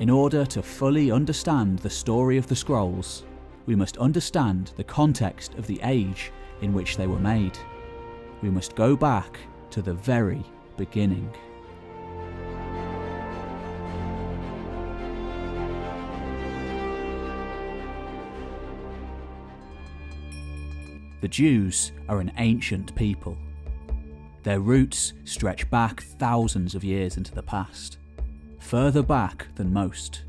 In order to fully understand the story of the scrolls, we must understand the context of the age in which they were made. We must go back to the very beginning. The Jews are an ancient people. Their roots stretch back thousands of years into the past, further back than most.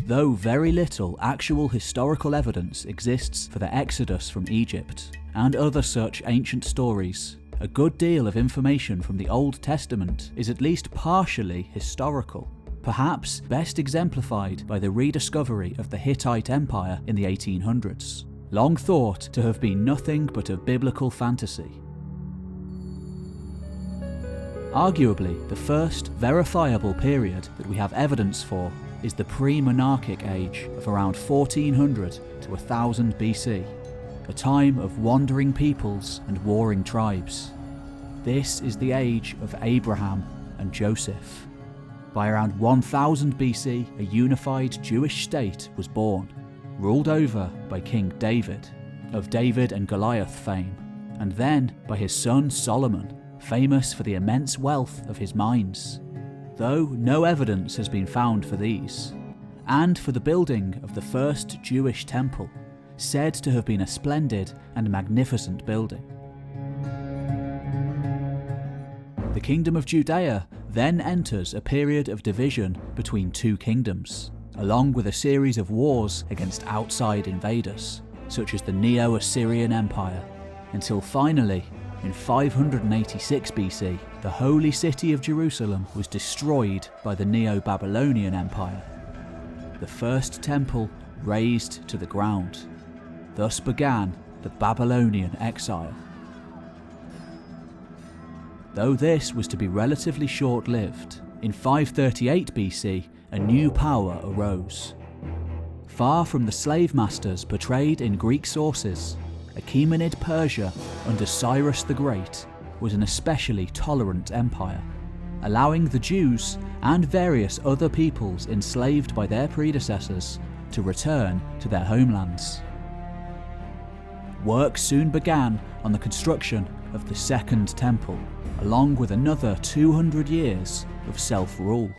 Though very little actual historical evidence exists for the Exodus from Egypt and other such ancient stories, a good deal of information from the Old Testament is at least partially historical, perhaps best exemplified by the rediscovery of the Hittite Empire in the 1800s, long thought to have been nothing but a biblical fantasy. Arguably, the first verifiable period that we have evidence for is the pre-monarchic age of around 1400 to 1000 BC, a time of wandering peoples and warring tribes. This is the age of Abraham and Joseph. By around 1000 BC, a unified Jewish state was born, ruled over by King David, of David and Goliath fame, and then by his son Solomon, famous for the immense wealth of his mines, though no evidence has been found for these, and for the building of the first Jewish temple, said to have been a splendid and magnificent building. The Kingdom of Judea then enters a period of division between two kingdoms, along with a series of wars against outside invaders, such as the Neo-Assyrian Empire, until finally, in 586 BC, the holy city of Jerusalem was destroyed by the Neo-Babylonian Empire. The first temple razed to the ground. Thus began the Babylonian exile. Though this was to be relatively short-lived, in 538 BC, a new power arose. Far from the slave masters portrayed in Greek sources, Achaemenid Persia under Cyrus the Great was an especially tolerant empire, allowing the Jews and various other peoples enslaved by their predecessors to return to their homelands. Work soon began on the construction of the Second Temple, along with another 200 years of self-rule.